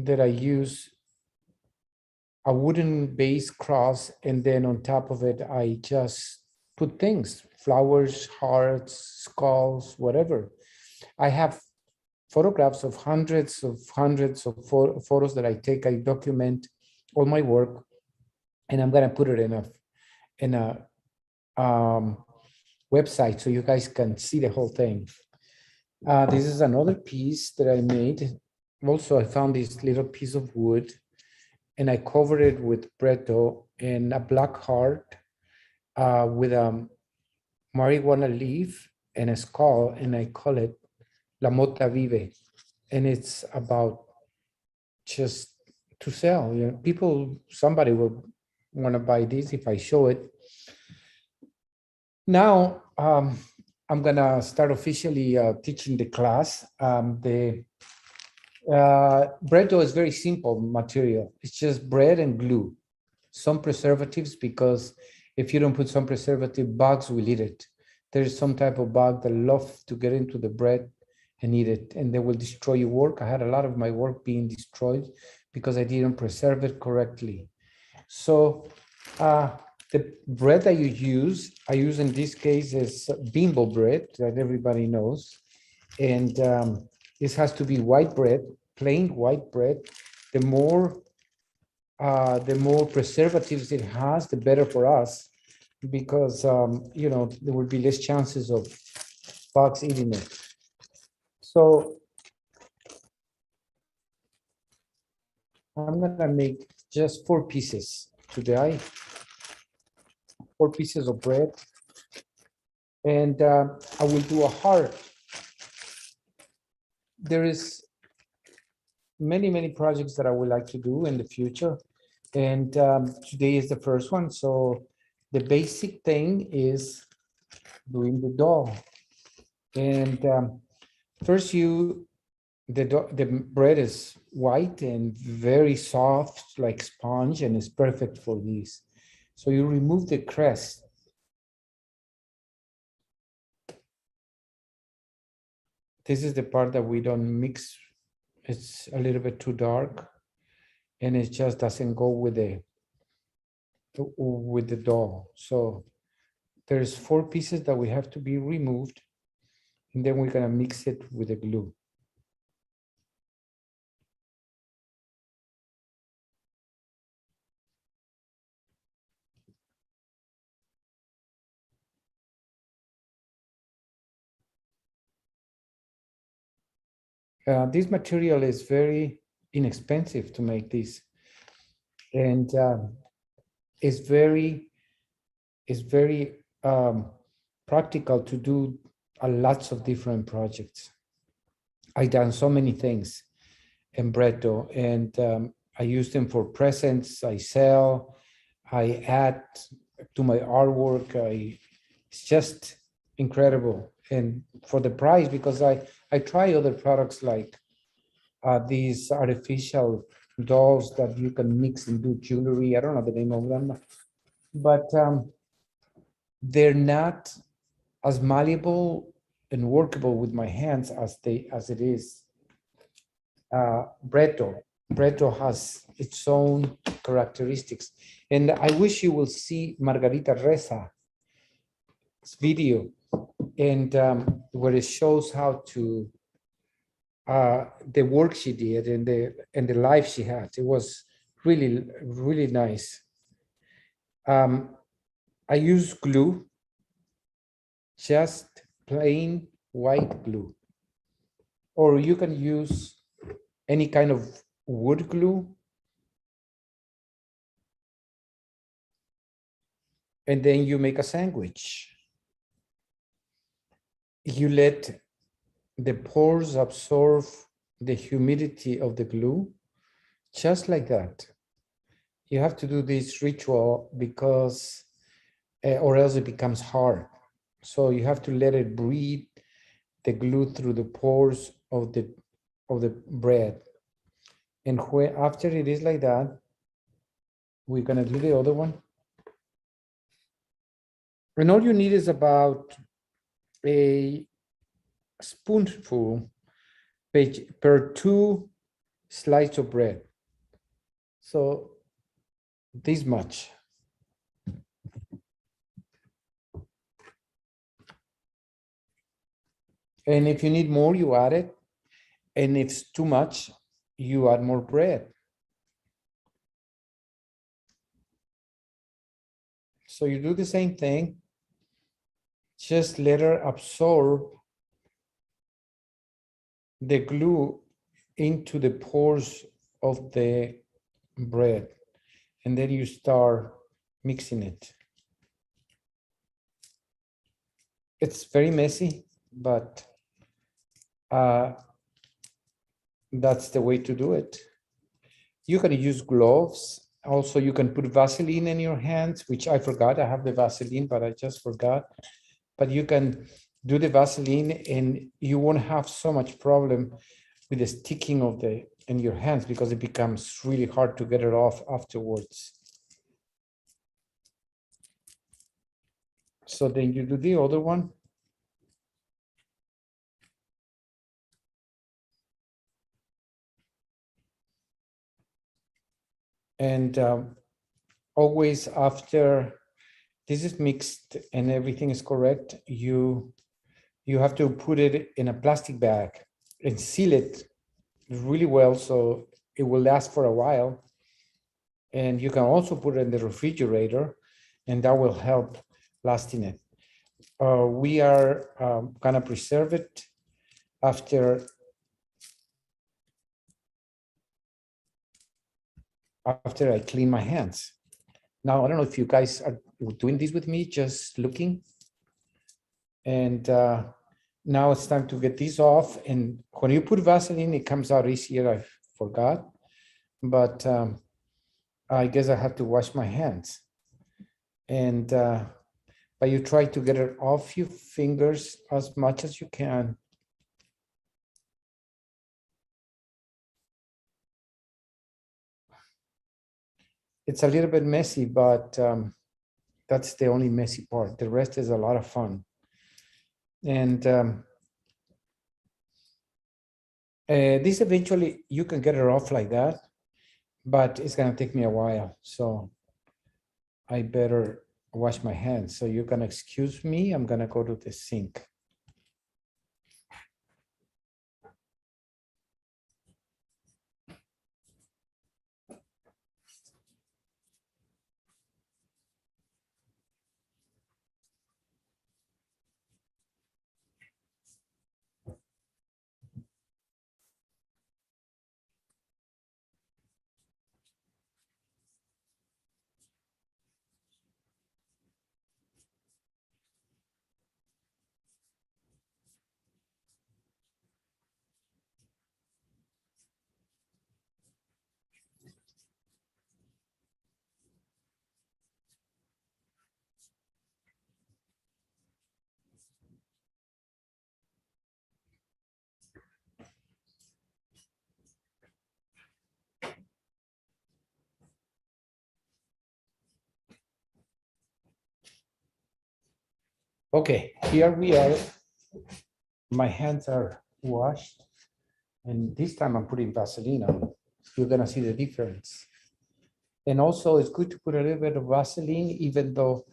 that I use a wooden base cross, and then on top of it, I just put things, flowers, hearts, skulls, whatever. I have photographs of hundreds of photos that I take. I document all my work, and I'm gonna put it in a website so you guys can see the whole thing. This is another piece that I made. Also, I found this little piece of wood, and I covered it with Bretto and a black heart with a marijuana leaf and a skull, and I call it La Mota Vive. And it's about just to sell. You know, people, somebody will want to buy this if I show it. Now, I'm gonna start officially teaching the class. Bread dough is very simple material. It's just bread and glue, some preservatives, because if you don't put some preservative, bugs will eat it. There's some type of bug that love to get into the bread and eat it, and they will destroy your work. I had a lot of my work being destroyed because I didn't preserve it correctly. So the bread that I use in this case is Bimbo bread that everybody knows. And this has to be white bread, plain white bread. The more preservatives it has, the better for us, because you know, there will be less chances of bugs eating it. So I'm gonna make just 4 pieces today, 4 pieces of bread, and I will do a heart. There is many projects that I would like to do in the future, and today is the first one. So the basic thing is doing the dough, and first the bread is white and very soft like sponge, and it's perfect for this. So you remove the crust. This is the part that we don't mix. It's a little bit too dark, and it just doesn't go with the dough. So there's 4 pieces that we have to be removed, and then we're gonna mix it with the glue. This material is very inexpensive to make this, and it's very practical to do lots of different projects. I've done so many things in Bretto, and I use them for presents. I sell, I add to my artwork. It's just incredible. And for the price, because I try other products like these artificial dolls that you can mix and do jewelry. I don't know the name of them, but they're not as malleable and workable with my hands as it is Bretto. Bretto has its own characteristics, and I wish you will see Margarita Reza's video, and where it shows how to the work she did and the life she had. It was really nice. I use glue, just plain white glue, or you can use any kind of wood glue. And then you make a sandwich. You let the pores absorb the humidity of the glue, just like that. You have to do this ritual because, or else it becomes hard. So you have to let it breathe the glue through the pores of the bread. And after it is like that, we're gonna do the other one. And all you need is about a spoonful per 2 slice of bread. So this much. And if you need more, you add it. And if it's too much, you add more bread. So you do the same thing. Just let her absorb the glue into the pores of the bread. And then you start mixing it. It's very messy, but that's the way to do it. You can use gloves. Also, you can put Vaseline in your hands, which I forgot. I have the Vaseline, but I just forgot. But you can do the Vaseline and you won't have so much problem with the sticking of the in your hands because it becomes really hard to get it off afterwards. So then you do the other one. And always after this is mixed and everything is correct, you have to put it in a plastic bag and seal it really well so it will last for a while. And you can also put it in the refrigerator and that will help lasting it. We are gonna preserve it after I clean my hands. Now, I don't know if you guys are doing this with me, just looking. And now it's time to get this off. And when you put Vaseline, it comes out easier. I forgot, but I guess I have to wash my hands. And but you try to get it off your fingers as much as you can. It's a little bit messy, but that's the only messy part. The rest is a lot of fun. And this eventually, you can get it off like that, but it's gonna take me a while. So I better wash my hands. So you can excuse me, I'm gonna go to the sink. Okay, here we are. My hands are washed. And this time I'm putting Vaseline on. You're gonna see the difference. And also it's good to put a little bit of Vaseline, even though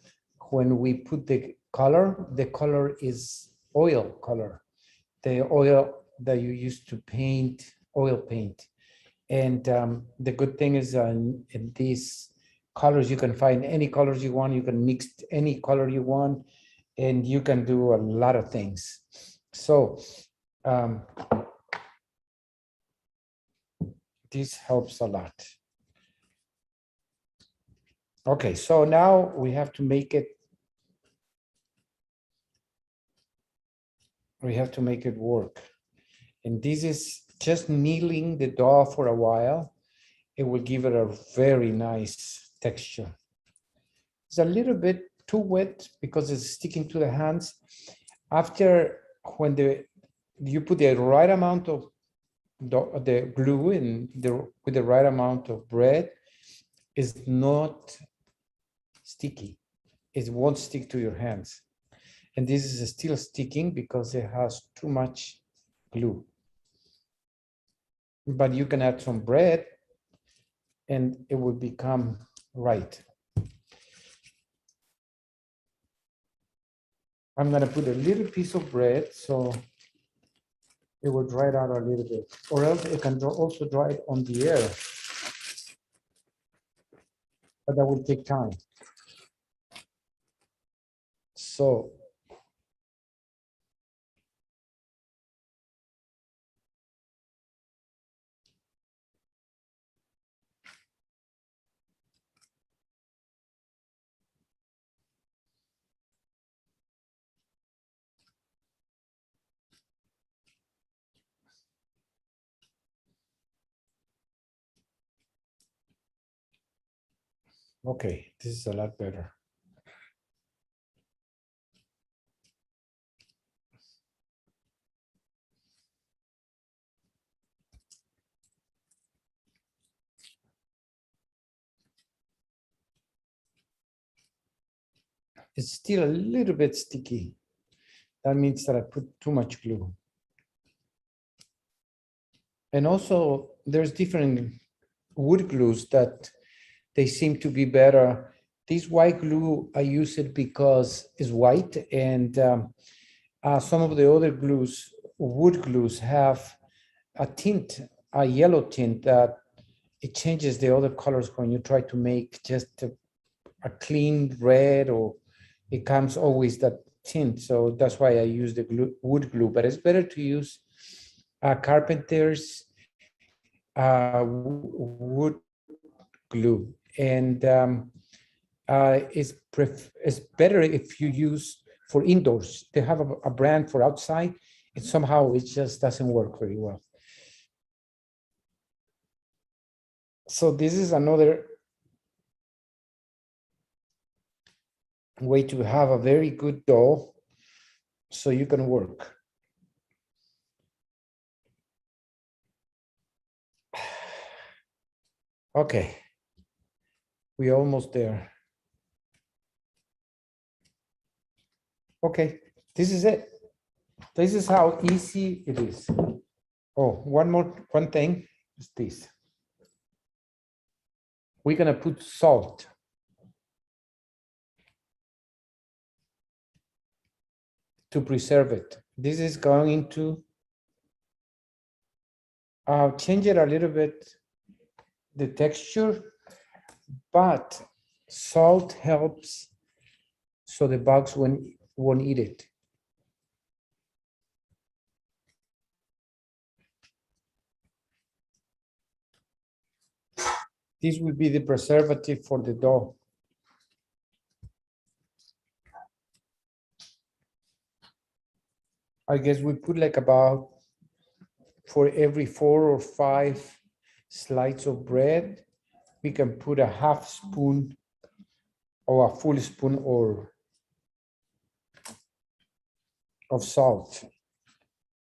when we put the color is oil color. The oil that you use to paint, oil paint. And the good thing is in these colors, you can find any colors you want. You can mix any color you want, and you can do a lot of things. So this helps a lot. Okay, so now we have to make it. We have to make it work. And this is just kneading the dough for a while. It will give it a very nice texture. It's a little bit too wet because it's sticking to the hands. After when you put the right amount of the glue in with the right amount of bread, is not sticky. It won't stick to your hands. And this is still sticking because it has too much glue. but you can add some bread and it will become right. I'm gonna put a little piece of bread so it will dry it out a little bit, or else it can also dry it on the air, but that will take time. So okay, this is a lot better. It's still a little bit sticky. That means that I put too much glue. And also there's different wood glues that they seem to be better. This white glue, I use it because it's white, and some of the other glues, wood glues, have a tint, a yellow tint that it changes the other colors when you try to make just a clean red, or it comes always that tint. So that's why I use the wood glue, but it's better to use carpenter's wood glue. And it's better if you use for indoors. They have a brand for outside, and somehow it just doesn't work very well. So this is another way to have a very good dough so you can work. Okay, we're almost there. Okay, this is it. This is how easy it is. Oh, one thing is this. We're gonna put salt. To preserve it. This is going to change it a little bit, the texture, but salt helps so the bugs won't eat it. This will be the preservative for the dough. I guess we put like about, for every 4 or 5 slices of bread, we can put a half spoon or a full spoon or of salt.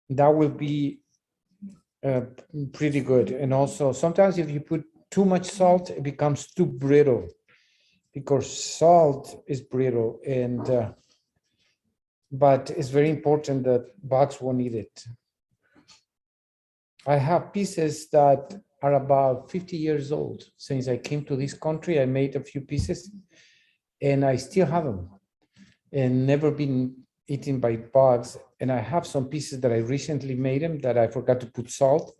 That will be pretty good. And also sometimes if you put too much salt, it becomes too brittle, because salt is brittle, and but it's very important that bugs won't eat it. I have pieces that are about 50 years old. Since I came to this country, I made a few pieces and I still have them and never been eaten by bugs. And I have some pieces that I recently made them that I forgot to put salt,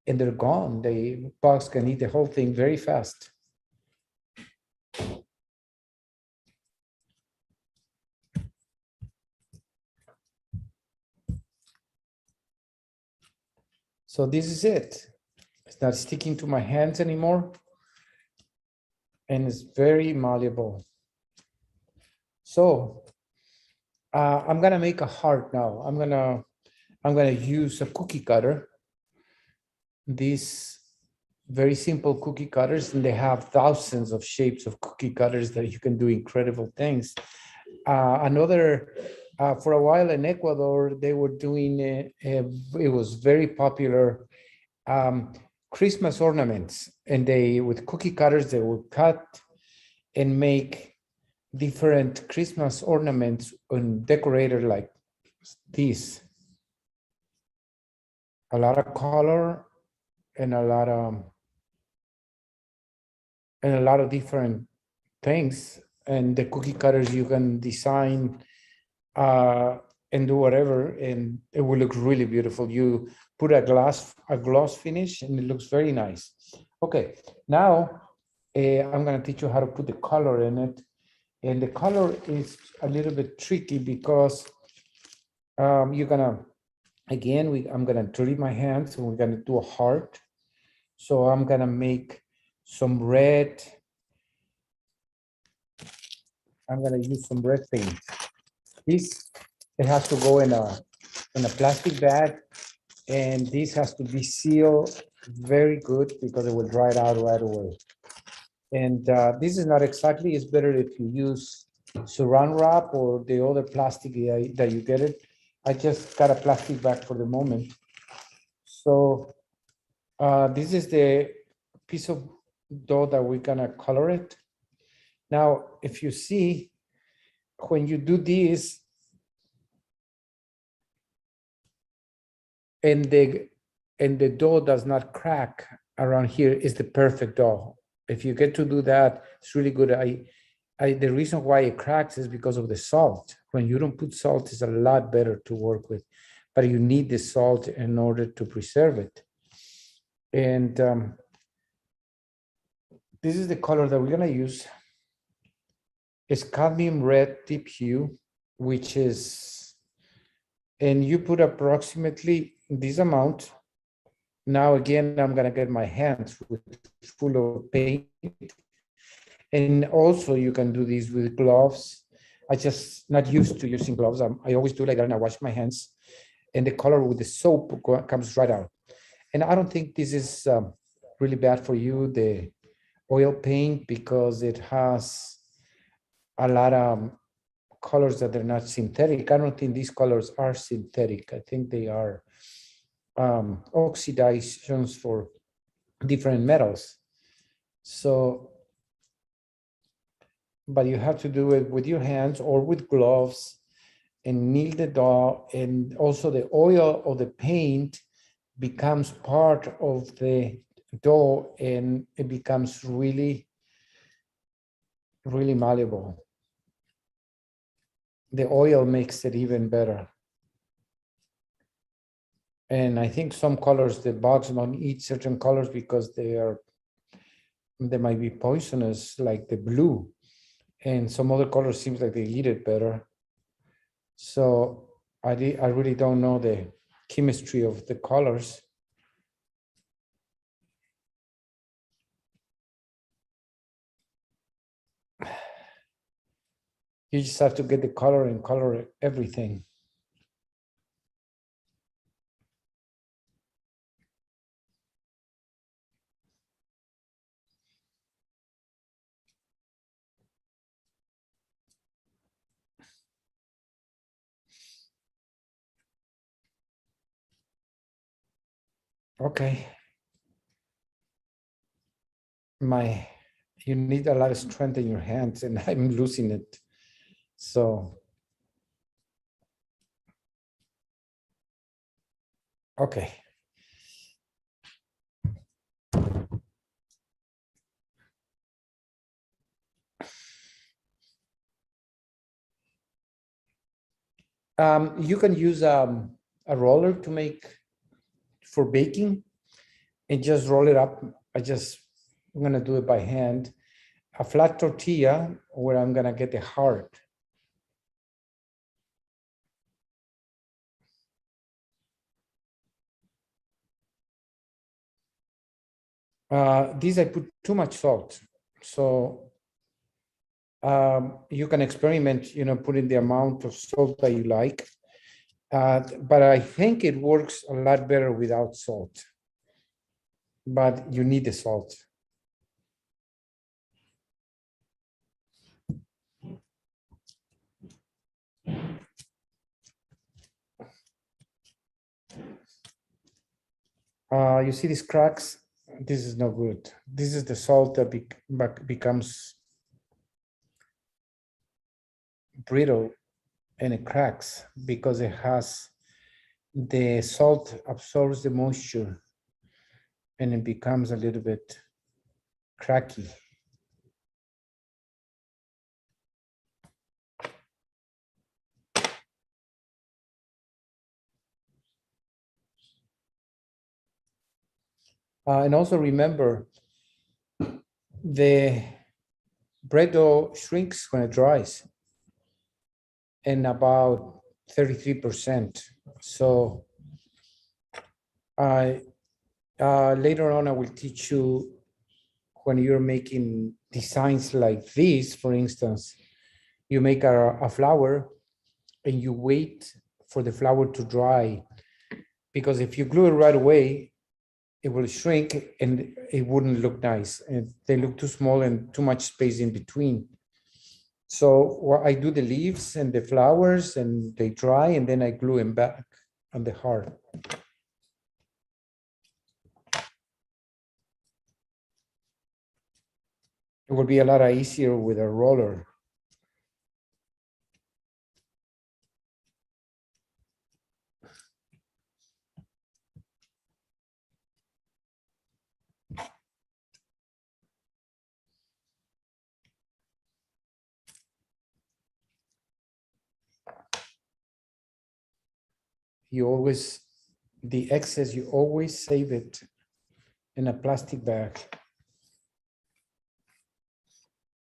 and they're gone. The bugs can eat the whole thing very fast. So this is it. It's not sticking to my hands anymore, and it's very malleable. So I'm gonna make a heart now. I'm gonna use a cookie cutter. These very simple cookie cutters, and they have thousands of shapes of cookie cutters that you can do incredible things. For a while in Ecuador, they were doing, it was very popular, Christmas ornaments, and with cookie cutters, they would cut and make different Christmas ornaments and decorated like this. A lot of color and a lot of different things. And the cookie cutters you can design and do whatever, and it will look really beautiful. You put a gloss finish, and it looks very nice. Okay, now I'm going to teach you how to put the color in it, and the color is a little bit tricky because you're gonna, again, I'm gonna treat my hands, and we're gonna do a heart. So I'm gonna make some red. I'm gonna use some red paint. This, it has to go in a plastic bag, and this has to be sealed very good because it will dry it out right away. And this is not exactly, it's better if you use saran wrap or the other plastic that you get it. I just got a plastic bag for the moment. So this is the piece of dough that we're gonna color it. Now, if you see, when you do this, and the dough does not crack around here, is the perfect dough. If you get to do that, it's really good. The reason why it cracks is because of the salt. When you don't put salt, it's a lot better to work with, but you need the salt in order to preserve it. And this is the color that we're gonna use. It's cadmium red deep hue, which is, and you put approximately this amount. Now, again, I'm gonna get my hands full of paint. And also you can do this with gloves. I just not used to using gloves. I always do like that, and I wash my hands, and the color with the soap comes right out. And I don't think this is really bad for you, the oil paint, because it has a lot of colors that are not synthetic. I don't think these colors are synthetic. I think they are oxidations for different metals. So, but you have to do it with your hands or with gloves and knead the dough, and also the oil of the paint becomes part of the dough, and it becomes really, really malleable. The oil makes it even better. And I think some colors, the bugs don't eat certain colors because they might be poisonous, like the blue. And some other colors seems like they eat it better. So I really don't know the chemistry of the colors. You just have to get the color and color everything. Okay. You need a lot of strength in your hands, and I'm losing it. So, okay. You can use a roller to make for baking, and just roll it up. I'm gonna do it by hand. A flat tortilla where I'm gonna get the heart. This I put too much salt, so you can experiment, putting the amount of salt that you like. But I think it works a lot better without salt. But you need the salt. You see these cracks? This is no good. This is the salt that becomes brittle, and it cracks because the salt absorbs the moisture, and it becomes a little bit cracky. And also remember, the bread dough shrinks when it dries in about 33%. So later on, I will teach you when you're making designs like this, for instance, you make a flower and you wait for the flower to dry, because if you glue it right away, it will shrink and it wouldn't look nice. And they look too small and too much space in between. So well, I do the leaves and the flowers and they dry, and then I glue them back on the heart. It will be a lot easier with a roller. You always, the excess, you always save it in a plastic bag.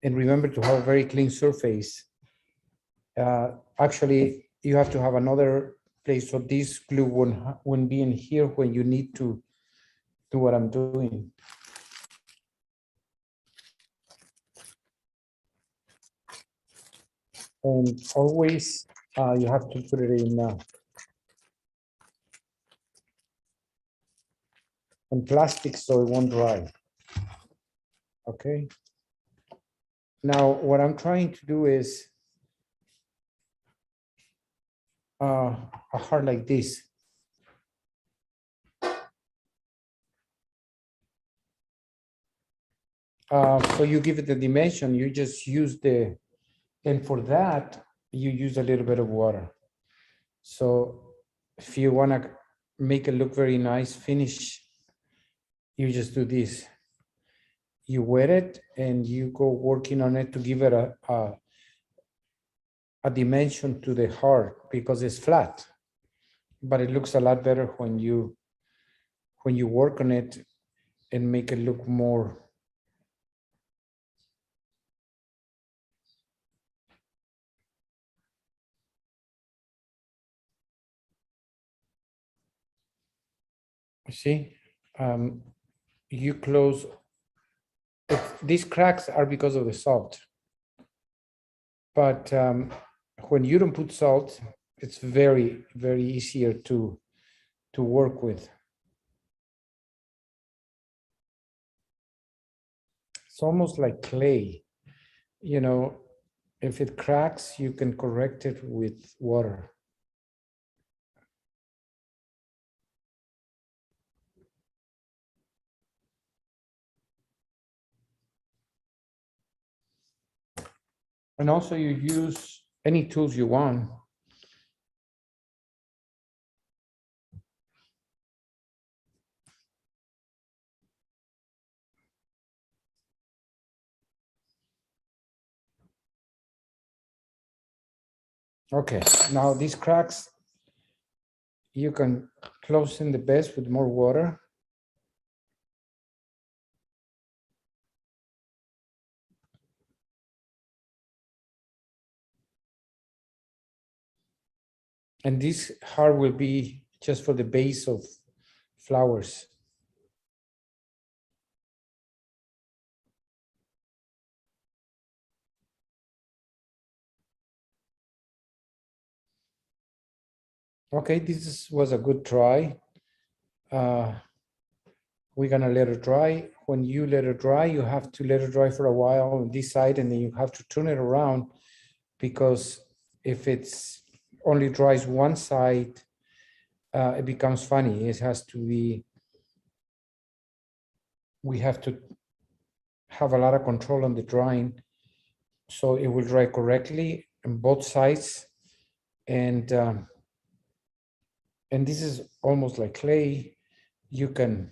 And remember to have a very clean surface. Actually, you have to have another place, so this glue won't be in here when you need to do what I'm doing. And always you have to put it in plastic so it won't dry. Okay. Now, what I'm trying to do is a heart like this. So you give it the dimension, you just use and for that, you use a little bit of water. So if you want to make it look very nice, finish, you just do this. You wet it and you go working on it to give it a dimension to the heart, because it's flat, but it looks a lot better when you work on it and make it look more. See, you close. These cracks are because of the salt, but when you don't put salt, it's very, very easier to work with. It's almost like clay, you know. If it cracks, you can correct it with water. And also you use any tools you want. Okay, now these cracks, you can close in the best with more water. And this heart will be just for the base of flowers. Okay, was a good try. We're gonna let it dry. When you let it dry, you have to let it dry for a while on this side, and then you have to turn it around, because if it's only dries one side, it becomes funny. It has to be, we have to have a lot of control on the drying, so it will dry correctly on both sides. And this is almost like clay. You can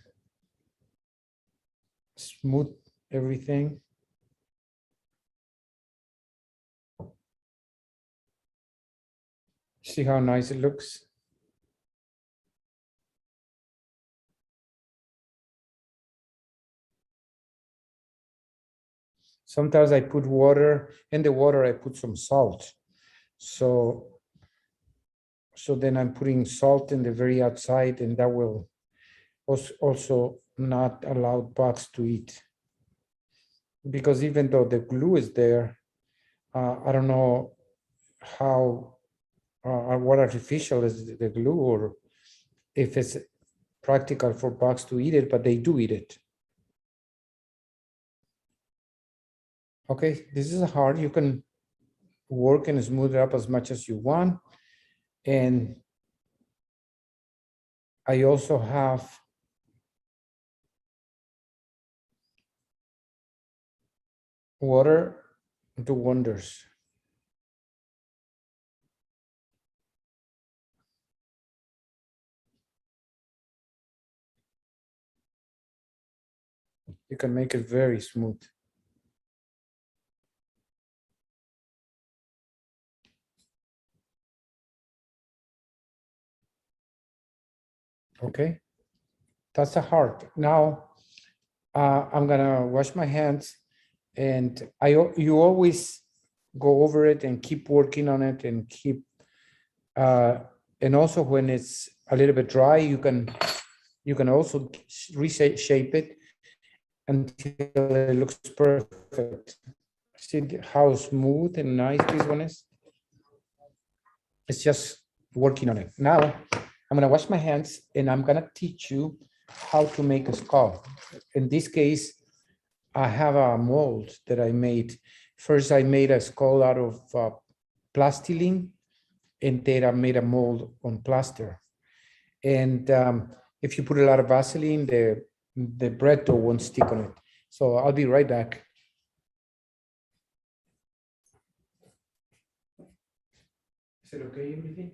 smooth everything. See how nice it looks? Sometimes I put water, in the water I put some salt. So then I'm putting salt in the very outside, and that will also not allow bugs to eat. Because even though the glue is there, I don't know how what artificial is the glue, or if it's practical for bugs to eat it, but they do eat it. Okay, this is hard. You can work and smooth it up as much as you want. And I also have water do wonders. You can make it very smooth. Okay, that's a heart. Now I'm gonna wash my hands, and you always go over it and keep working on it and keep and also when it's a little bit dry, you can also reshape it until it looks perfect. See how smooth and nice this one is? It's just working on it. Now, I'm gonna wash my hands and I'm gonna teach you how to make a skull. In this case, I have a mold that I made. First, I made a skull out of plastiline, and then I made a mold on plaster. And if you put a lot of Vaseline, the bread dough won't stick on it. So I'll be right back. Is it okay, everything?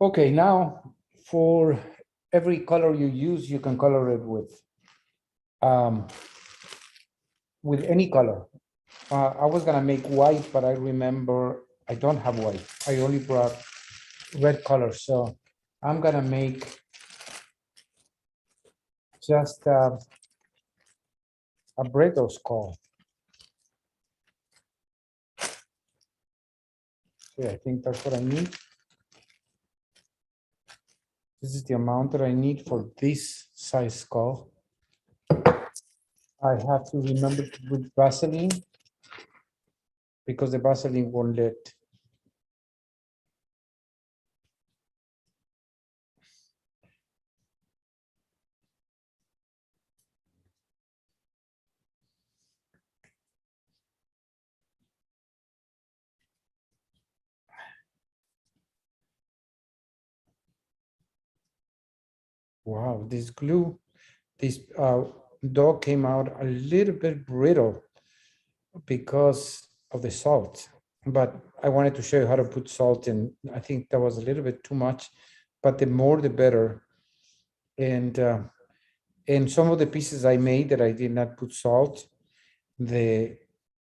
Okay, now for every color you use, you can color it with any color. I was gonna make white, but I remember I don't have white. I only brought red color, so I'm gonna make just a Bredo skull. Yeah, I think that's what I need. This is the amount that I need for this size skull. I have to remember to put Vaseline because the Vaseline won't let. Wow, this glue, this dog came out a little bit brittle because of the salt. But I wanted to show you how to put salt in. I think that was a little bit too much, but the more the better. And some of the pieces I made that I did not put salt,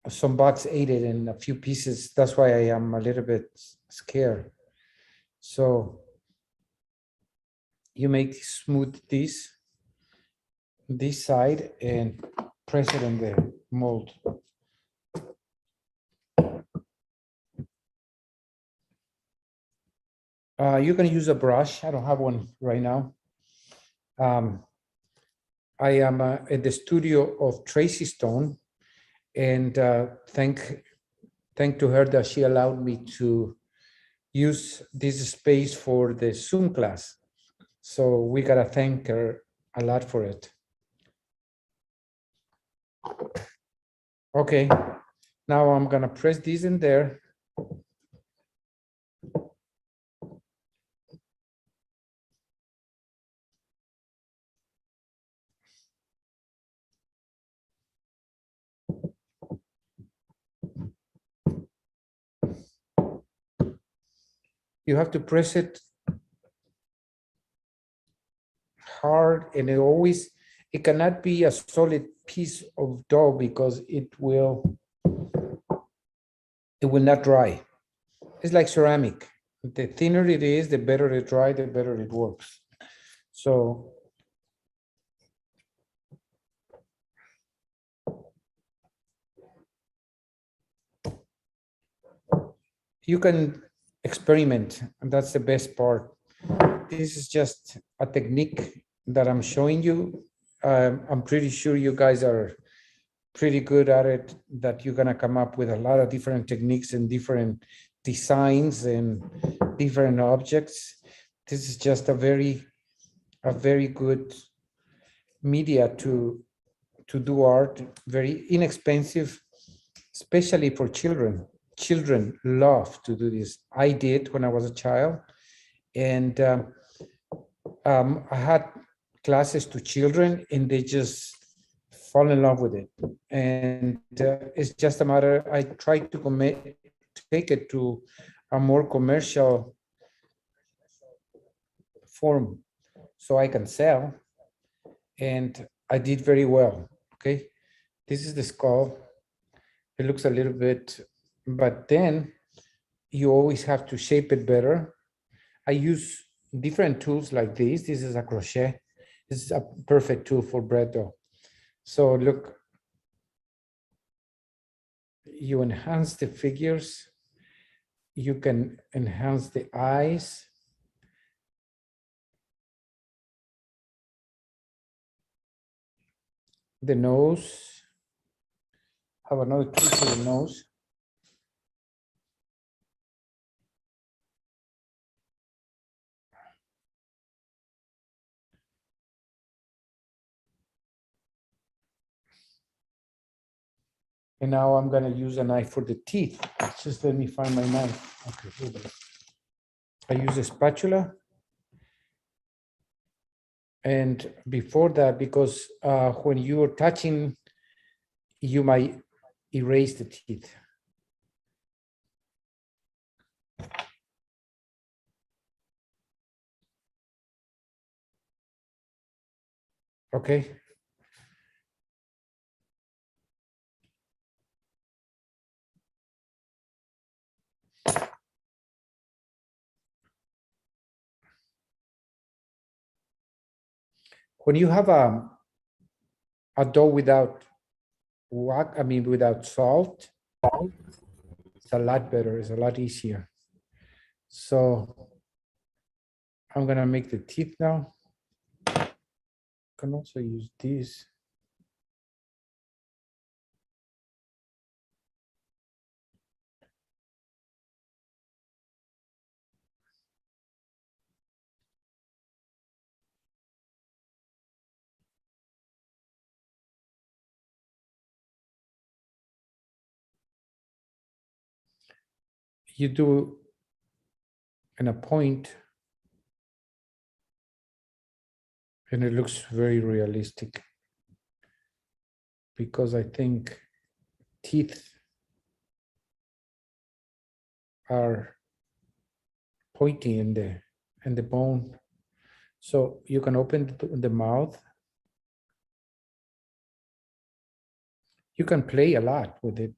some bugs ate it in a few pieces. That's why I am a little bit scared. So you make smooth this side and press it in the mold. You can use a brush. I don't have one right now. I am at the studio of Tracy Stone, And thank to her that she allowed me to use this space for the Zoom class. So we gotta thank her a lot for it. Okay, now I'm gonna press this in there. You have to press it hard, and it cannot be a solid piece of dough because it will not dry. It's like ceramic. The thinner it is, the better it dry, the better it works. So you can experiment, and that's the best part. This is just a technique that I'm showing you. I'm pretty sure you guys are pretty good at it, that you're gonna come up with a lot of different techniques and different designs and different objects. This is just a very good media to do art, very inexpensive, especially for children. Children love to do this. I did when I was a child, and I had classes to children, and they just fall in love with it. And it's just a matter, I try to take it to a more commercial form so I can sell. And I did very well. Okay, this is the skull. It looks a little bit, but then you always have to shape it better. I use different tools like this. This is a crochet. This is a perfect tool for bread dough. So look, you enhance the figures. You can enhance the eyes. The nose. Have another tool for the nose. And now I'm going to use a knife for the teeth. Just let me find my knife. Okay, here it is. I use a spatula. And before that, because when you're touching, you might erase the teeth. Okay. When you have a dough without without salt, it's a lot better. It's a lot easier. So I'm gonna make the teeth now. Can also use this. You do in a point, and it looks very realistic, because I think teeth are pointy in the bone. So you can open the mouth. You can play a lot with it.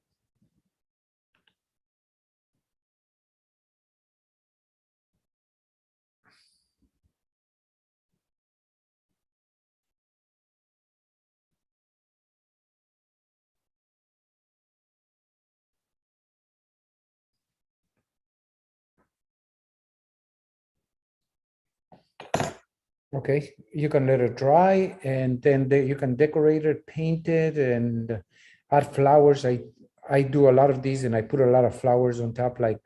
Okay, you can let it dry, and then you can decorate it, paint it, and add flowers. I do a lot of these and I put a lot of flowers on top, like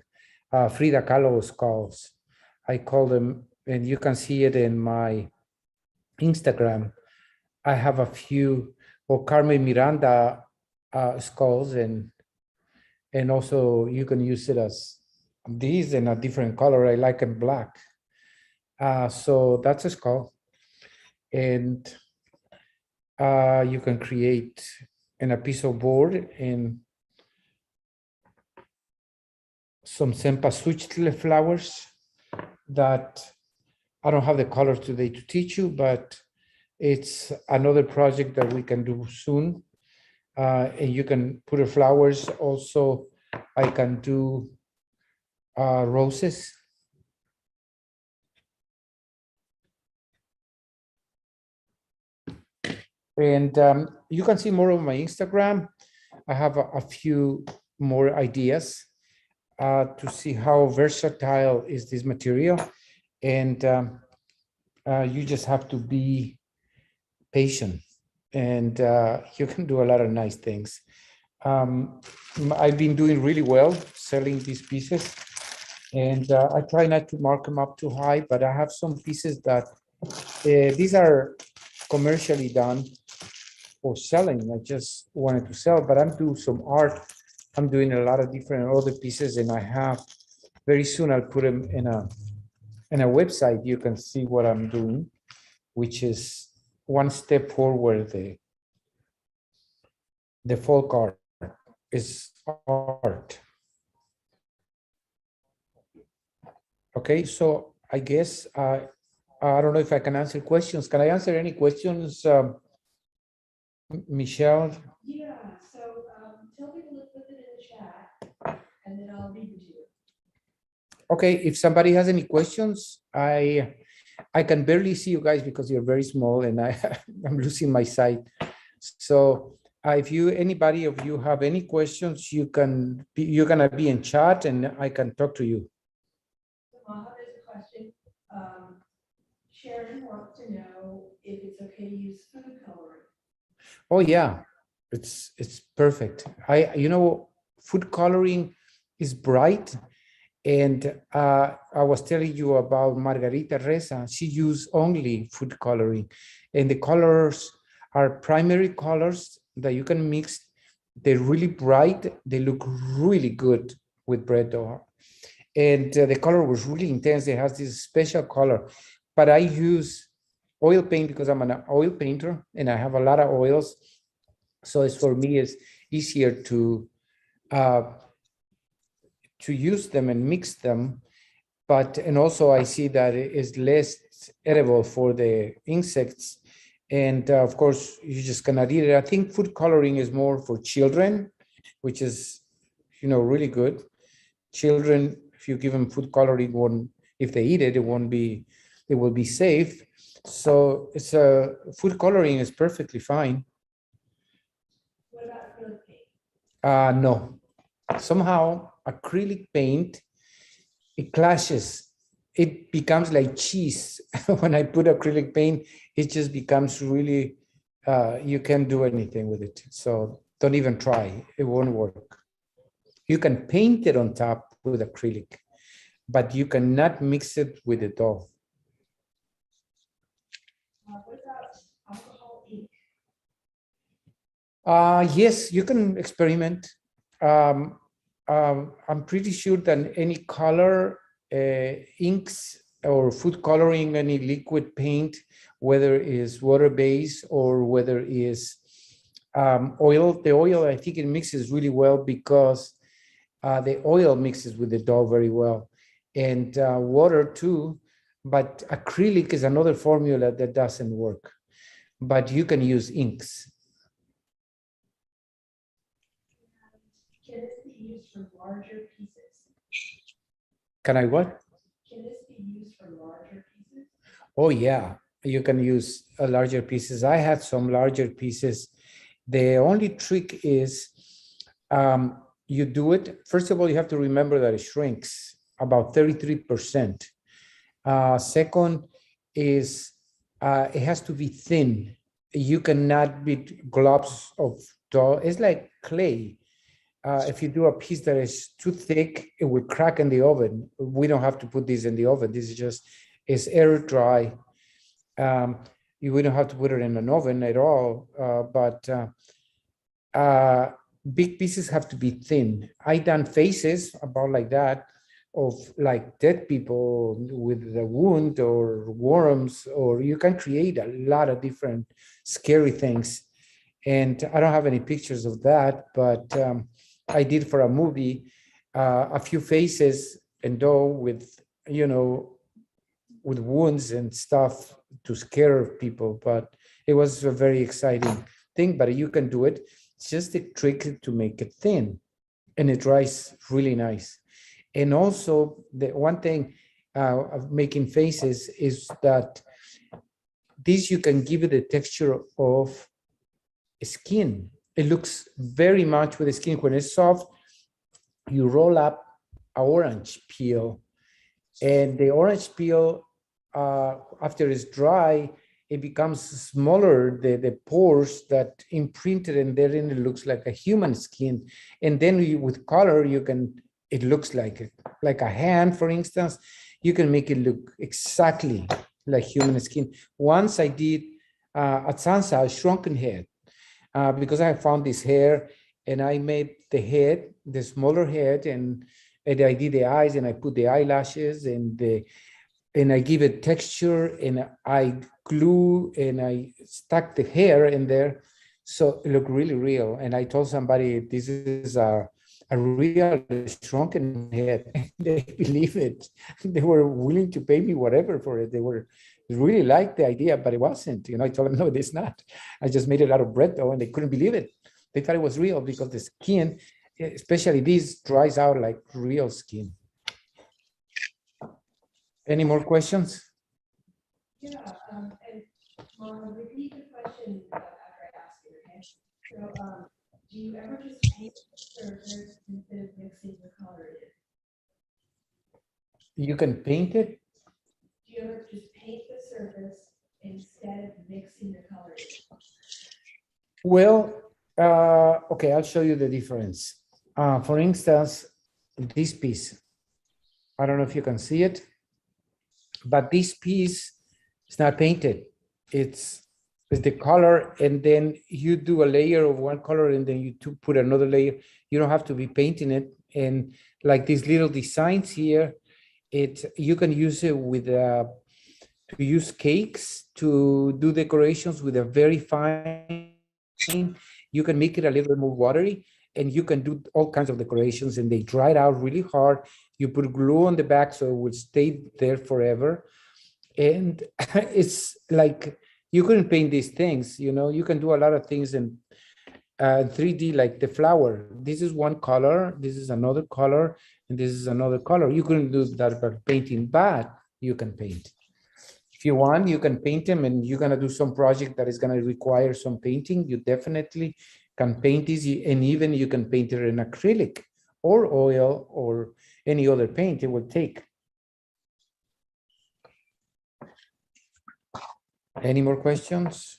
Frida Kahlo skulls. I call them, and you can see it in my Instagram. I have a few, or Carmen Miranda skulls, and also you can use it as these in a different color. I like it black. So that's a skull. And you can create in a piece of board and some cempasúchil flowers that I don't have the colors today to teach you, but it's another project that we can do soon. And you can put the flowers. Also, I can do roses. And you can see more of my Instagram. I have a few more ideas to see how versatile is this material. And you just have to be patient, and you can do a lot of nice things. I've been doing really well selling these pieces, and I try not to mark them up too high, but I have some pieces that these are commercially done for selling. I just wanted to sell, but I'm doing some art. I'm doing a lot of different other pieces, and I have very soon I'll put them in a website. You can see what I'm doing, which is one step forward. The folk art is art. Okay, so I guess I don't know if I can answer questions. Can I answer any questions, Michelle? Yeah, so tell people to put it in the chat and then I'll read it to you. Okay, if somebody has any questions, I can barely see you guys because you're very small and I'm losing my sight. So if anybody of you have any questions, you're gonna be in chat and I can talk to you. MAJA, there's a question. Sharon wants to know if it's okay to use food coloring. Oh yeah, it's perfect. Food coloring is bright. And I was telling you about Margarita Reza. She used only food coloring, and the colors are primary colors that you can mix. They're really bright. They look really good with bread dough. And the color was really intense. It has this special color. But I use oil paint because I'm an oil painter and I have a lot of oils. So for me, it's easier to use them and mix them, and also I see that it is less edible for the insects, and of course you just cannot eat it. I think food coloring is more for children, which is really good. Children, if you give them food coloring, if they eat it, it will be safe. So it's food coloring is perfectly fine. What about acrylic paint? No, somehow acrylic paint, it clashes. It becomes like cheese. When I put acrylic paint, it just becomes really, you can't do anything with it. So don't even try, it won't work. You can paint it on top with acrylic, but you cannot mix it with the dough. What about alcohol ink? Yes, you can experiment. I'm pretty sure that any color, inks or food coloring, any liquid paint, whether it is water-based or whether it is oil, the oil, I think it mixes really well because the oil mixes with the dough very well, and water too, but acrylic is another formula that doesn't work, but you can use inks. Can this be used for larger pieces? Can I what? Can this be used for larger pieces? Oh yeah, you can use larger pieces. I had some larger pieces. The only trick is you do it. First of all, you have to remember that it shrinks about 33%. Second is it has to be thin. You cannot beat globs of dough. It's like clay. If you do a piece that is too thick, it will crack in the oven. We don't have to put this in the oven. This is just, it's air dry. We don't have to put it in an oven at all, but big pieces have to be thin. I done faces about like that of like dead people with a wound or worms, or you can create a lot of different scary things. And I don't have any pictures of that, but I did for a movie a few faces and though with, you know, with wounds and stuff to scare people, but it was a very exciting thing, but you can do it. It's just a trick to make it thin and it dries really nice. And also the one thing of making faces is that this, you can give it the texture of skin. It looks very much with the skin. When it's soft, you roll up an orange peel, and the orange peel, after it's dry, it becomes smaller, the pores that imprinted, and then it looks like a human skin. And then with color, you can, it looks like a hand, for instance, you can make it look exactly like human skin. Once I did at Sansa, a shrunken head, because I found this hair, and I made the head, the smaller head, and I did the eyes, and I put the eyelashes, and I give it texture, and I glue, and I stuck the hair in there, so it looked really real. And I told somebody this is a real shrunken head. They believe it. They were willing to pay me whatever for it. They really liked the idea, but it wasn't. You know, I told them, no, it's not. I just made it out of bread dough, and they couldn't believe it. They thought it was real because the skin, especially this, dries out like real skin. Any more questions? Yeah, and I'll repeat the question after I ask it, okay? So, do you ever just paint the surface instead of mixing the color in? You can paint it. Do you ever just paint the surface instead of mixing the color in? Well, okay, I'll show you the difference. For instance, this piece, I don't know if you can see it, but this piece is not painted. It's the color, and then you do a layer of one color, and then you put another layer. You don't have to be painting it. And like these little designs here, you can use it with to use cakes to do decorations with a very fine. You can make it a little bit more watery, and you can do all kinds of decorations, and they dry it out really hard. You put glue on the back so it will stay there forever. And it's like, you couldn't paint these things, you know, you can do a lot of things in 3D, like the flower. This is one color, this is another color, and this is another color. You couldn't do that by painting, but you can paint. If you want, you can paint them, and you're gonna do some project that is gonna require some painting. You definitely can paint this, and even you can paint it in acrylic or oil or any other paint it will take. Any more questions?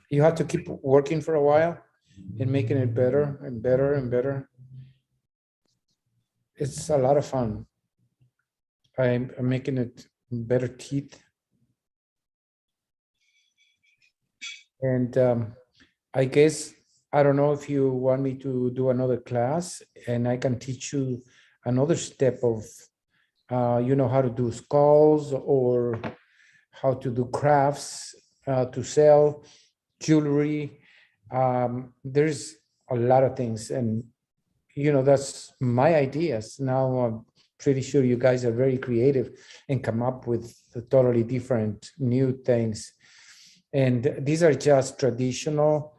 You have to keep working for a while and making it better and better and better. It's a lot of fun. I'm making it better teeth. And I guess, I don't know if you want me to do another class, and I can teach you another step of, you know, how to do skulls or how to do crafts to sell jewelry. There's a lot of things, and you know, that's my ideas. Now I'm pretty sure you guys are very creative and come up with totally different new things. And these are just traditional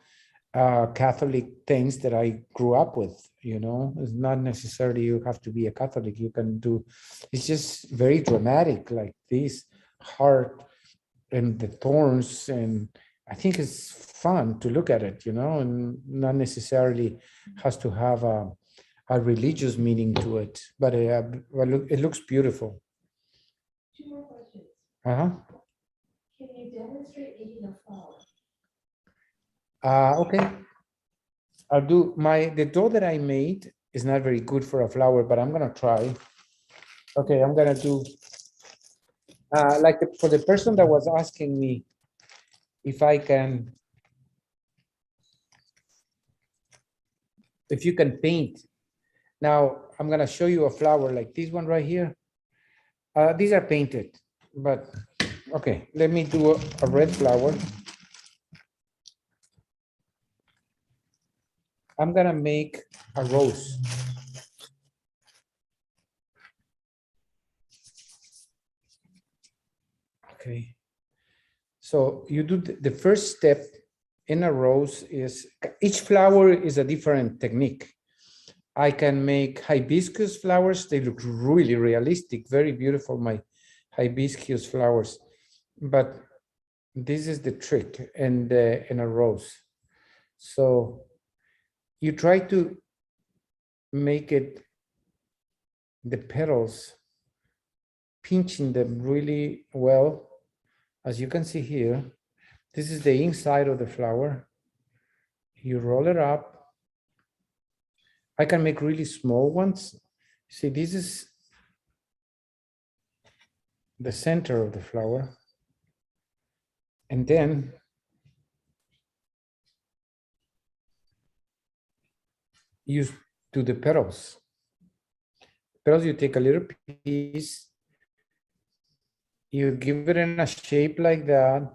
Catholic things that I grew up with, you know. It's not necessarily you have to be a Catholic. You can do, it's just very dramatic, like this heart and the thorns, and I think it's fun to look at it, you know, and not necessarily has to have a a religious meaning to it, but it looks beautiful. 2 more questions. Uh-huh. Can you demonstrate making a flower? Okay. I'll do the dough that I made is not very good for a flower, but I'm gonna try. Okay, I'm gonna do for the person that was asking me if you can paint. Now I'm gonna show you a flower like this one right here. These are painted, but okay, let me do a red flower. I'm gonna make a rose. Okay. So you do the first step in a rose is each flower is a different technique. I can make hibiscus flowers. They look really realistic, very beautiful, my hibiscus flowers. But this is the trick in a rose. So you try to make it, the petals, pinching them really well. As you can see here, this is the inside of the flower. You roll it up. I can make really small ones. See, this is the center of the flower. And then you do the petals. Petals, you take a little piece, you give it in a shape like that.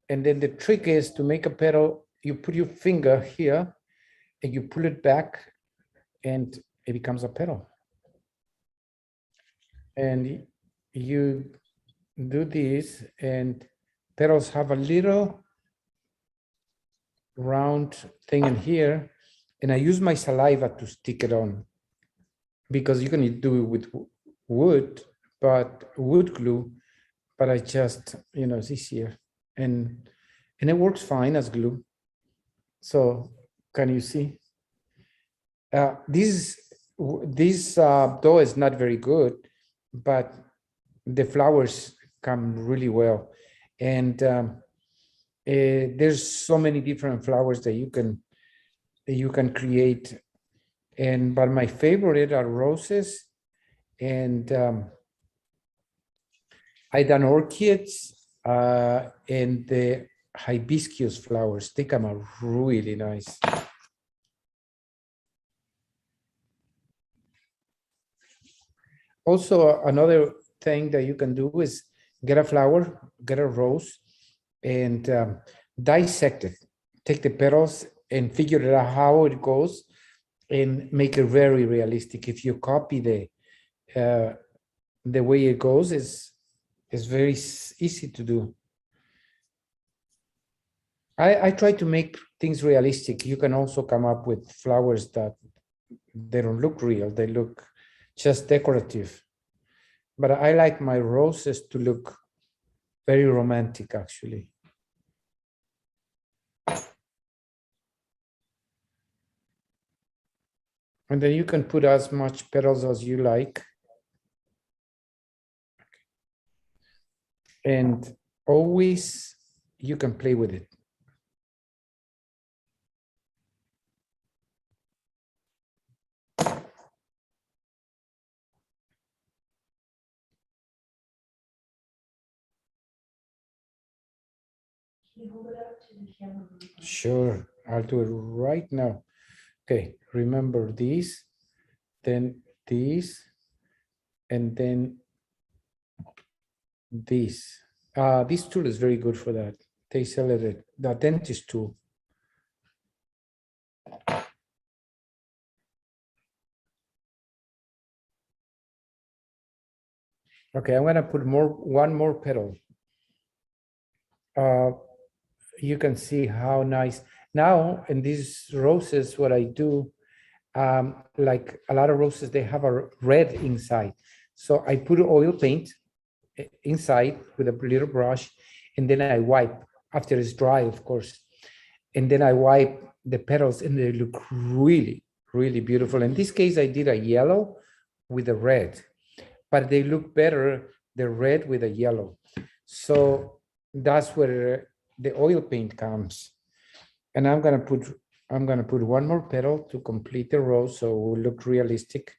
And then the trick is to make a petal, you put your finger here and you pull it back and it becomes a petal. And you do this and petals have a little round thing in here. And I use my saliva to stick it on because you can do it with wood, but wood glue, but I just, it's easier. And it works fine as glue. So can you see? This dough is not very good, but the flowers come really well. And there's so many different flowers that you can create. But my favorite are roses, and I done orchids and the hibiscus flowers. They come out really nice. Also, another thing that you can do is get a flower, get a rose, and dissect it. Take the petals and figure out how it goes and make it very realistic. If you copy the way it goes, is very easy to do. I try to make things realistic. You can also come up with flowers that they don't look real. They look just decorative. But I like my roses to look very romantic, actually. And then you can put as much petals as you like. And always you can play with it. Can you hold it up to the camera? Sure, I'll do it right now. Okay, remember these, then these, and then this. This tool is very good for that. They sell it at the dentist tool. Okay, I'm gonna put one more petal. You can see how nice. Now, in these roses, what I do, like a lot of roses, they have a red inside. So I put oil paint inside with a little brush, and then I wipe after it's dry, of course. And then I wipe the petals and they look really, really beautiful. In this case, I did a yellow with a red, but they look better, the red with a yellow. So that's where the oil paint comes. And I'm gonna put one more petal to complete the row so it will look realistic.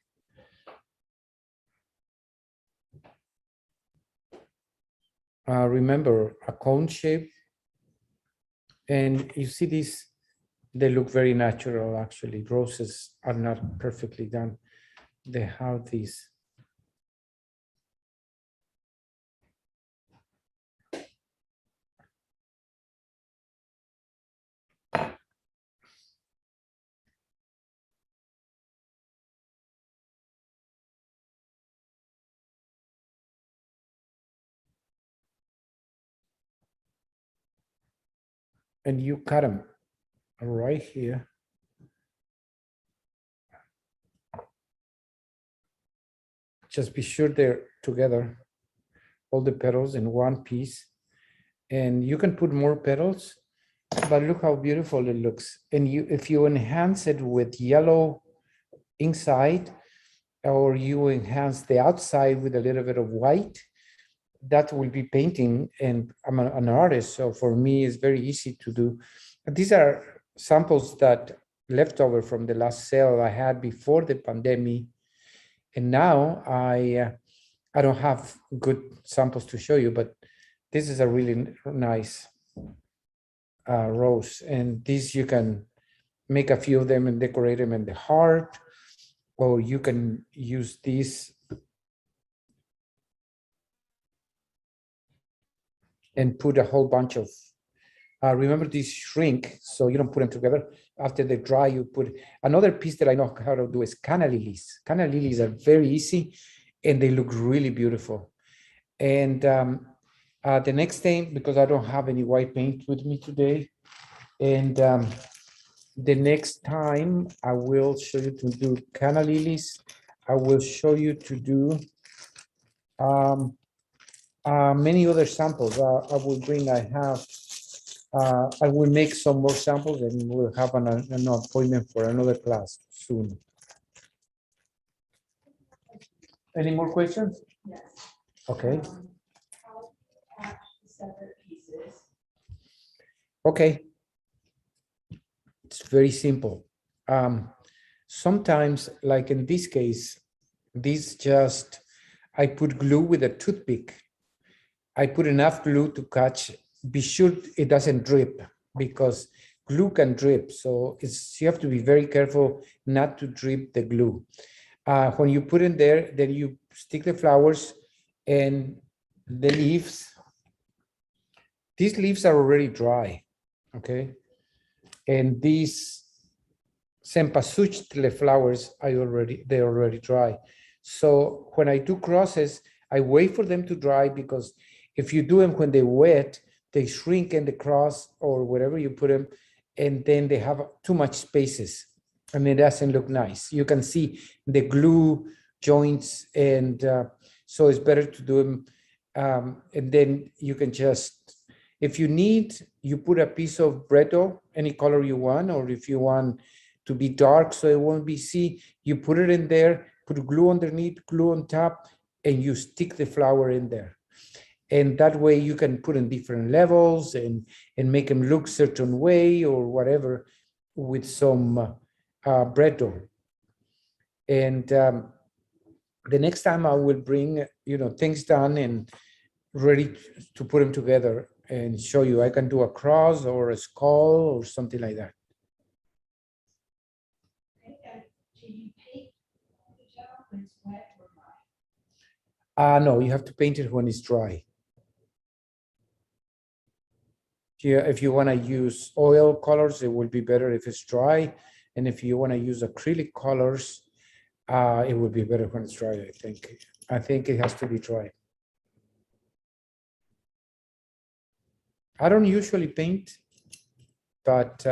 Remember, a cone shape. And you see these, they look very natural actually. Roses are not perfectly done. They have these. And you cut them right here. Just be sure they're together, all the petals in one piece. And you can put more petals, but look how beautiful it looks. And if you enhance it with yellow inside, or you enhance the outside with a little bit of white, that will be painting. And I'm an artist, so for me, it's very easy to do. These are samples that left over from the last sale I had before the pandemic. And now I don't have good samples to show you, but this is a really nice rose. And these you can make a few of them and decorate them in the heart, or you can use these and put a whole bunch of, remember these shrink, so you don't put them together. After they dry, you put another piece that I know how to do is canna lilies. Canna lilies are very easy and they look really beautiful. And the next thing, because I don't have any white paint with me today, and the next time I will show you to do canna lilies. I will show you to do many other samples. I will bring, I will make some more samples and we'll have an appointment for another class soon. Any more questions? Yes. Okay. How to attach the separate pieces? Okay. It's very simple. Sometimes, like in this case, I put glue with a toothpick. I put enough glue to catch. Be sure it doesn't drip, because glue can drip. So you have to be very careful not to drip the glue. When you put in there, then you stick the flowers and the leaves. These leaves are already dry, okay? And these cempasúchil flowers they're already dry. So when I do crosses, I wait for them to dry, because if you do them when they're wet, they shrink in the cross or wherever you put them, and then they have too much spaces and it doesn't look nice. You can see the glue joints, and so it's better to do them. And then you can just, if you need, you put a piece of Bretto, any color you want, or if you want to be dark so it won't be seen, you put it in there, put glue underneath, glue on top, and you stick the flower in there. And that way you can put in different levels and make them look certain way or whatever with some Bretto. And the next time I will bring, things done and ready to put them together and show you. I can do a cross or a skull or something like that. Okay, and do you paint the gel when it's wet or dry? No, you have to paint it when it's dry. Yeah, if you want to use oil colors, it will be better if it's dry. And if you want to use acrylic colors, it would be better when it's dry, I think. I think it has to be dry. I don't usually paint, but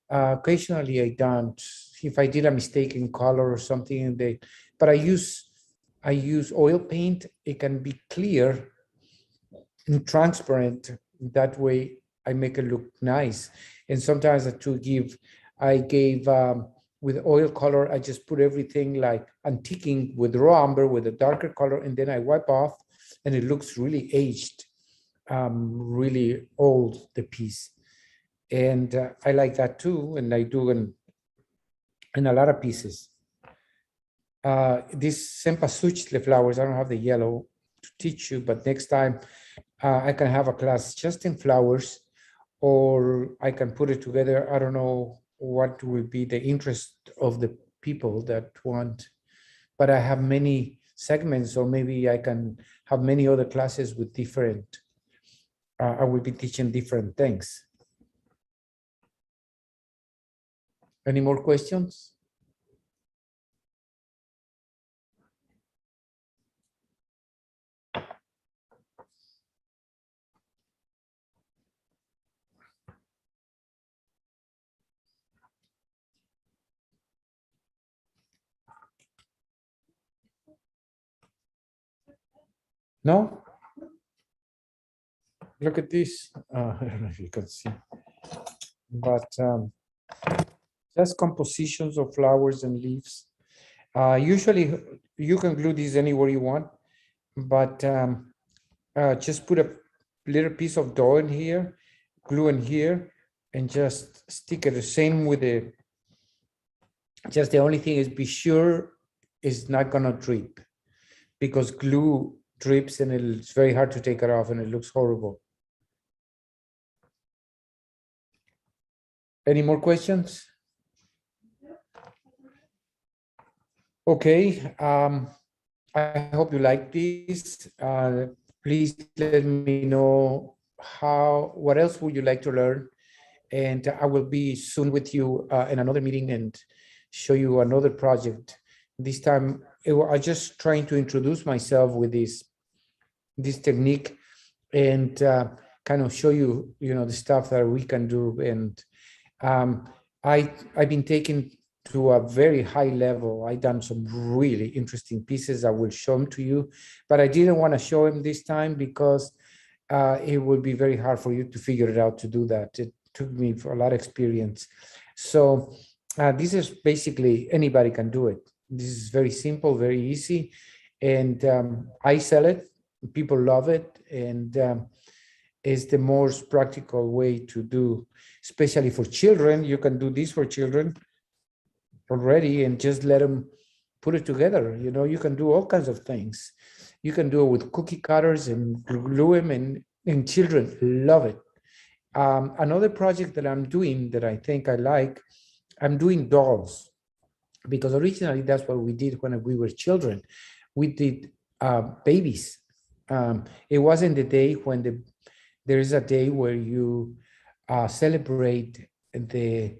occasionally I don't. If I did a mistake in color or something, but I use oil paint. It can be clear and transparent. That way I make it look nice. And sometimes I gave with oil color. I just put everything like antiquing with raw umber with a darker color, and then I wipe off, and it looks really aged, really old, the piece. And I like that too, and I do in a lot of pieces. These cempasúchil flowers, I don't have the yellow to teach you, but next time I can have a class just in flowers, or I can put it together. I don't know what will be the interest of the people that want, but I have many segments, or maybe I can have many other classes with different, I will be teaching different things. Any more questions? No? Look at this. I don't know if you can see, but just compositions of flowers and leaves. Usually you can glue these anywhere you want, but just put a little piece of dough in here, glue in here, and just stick it. The same with the, just the only thing is be sure it's not gonna drip, because glue drips and it's very hard to take it off and it looks horrible. Any more questions? Okay, I hope you like this. Please let me know what else would you like to learn? And I will be soon with you in another meeting and show you another project. This time, I just trying to introduce myself with this technique and kind of show you, the stuff that we can do. And I've been taken to a very high level. I've done some really interesting pieces. I will show them to you, but I didn't want to show them this time because it would be very hard for you to figure it out to do that. It took me for a lot of experience. So this is basically anybody can do it. This is very simple, very easy. And I sell it, people love it. And it's the most practical way to do, especially for children. You can do this for children already and just let them put it together. You can do all kinds of things. You can do it with cookie cutters and glue them, and children love it. Another project that I'm doing that I think I like, I'm doing dolls, because originally that's what we did when we were children. We did babies. It wasn't the day when there is a day where you celebrate the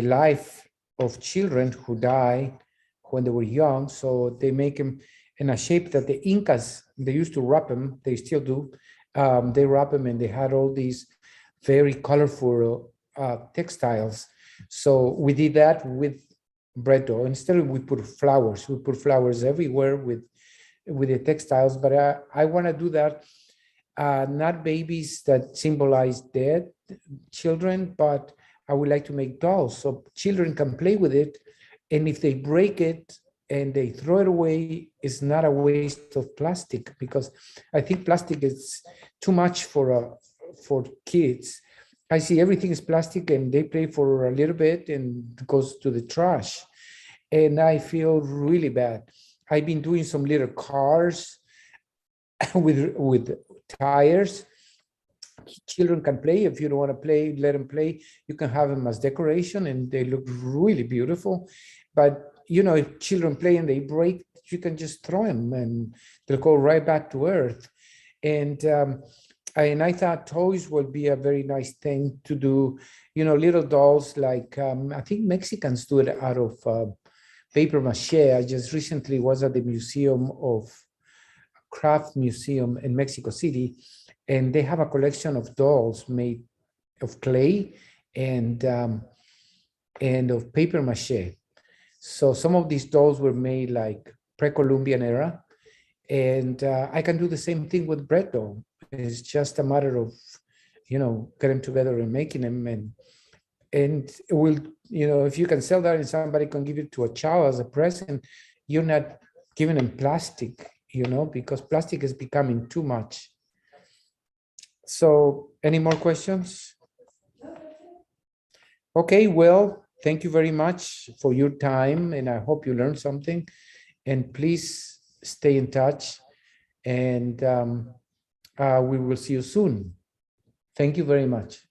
life of children who died when they were young. So they make them in a shape that the Incas, they used to wrap them, they still do. They wrap them, and they had all these very colorful textiles. So we did that with bread dough. Instead, we put flowers. We put flowers everywhere with the textiles. But I want to do that, not babies that symbolize dead children, but I would like to make dolls so children can play with it. And if they break it and they throw it away, it's not a waste of plastic, because I think plastic is too much for kids. I see everything is plastic and they play for a little bit and it goes to the trash. And I feel really bad. I've been doing some little cars with tires. Children can play. If you don't want to play, let them play. You can have them as decoration and they look really beautiful. But if children play and they break, you can just throw them and they'll go right back to earth. And I thought toys would be a very nice thing to do, little dolls like, I think Mexicans do it out of paper mache. I just recently was at the Craft Museum in Mexico City, and they have a collection of dolls made of clay and of paper mache. So some of these dolls were made like pre-Columbian era, and I can do the same thing with bread dough. It's just a matter of, getting together and making them. and it will, you know, if you can sell that and somebody can give it to a child as a present, you're not giving them plastic, you know, because plastic is becoming too much. So any more questions? Okay, well, thank you very much for your time, and I hope you learned something. And please stay in touch, and we will see you soon. Thank you very much.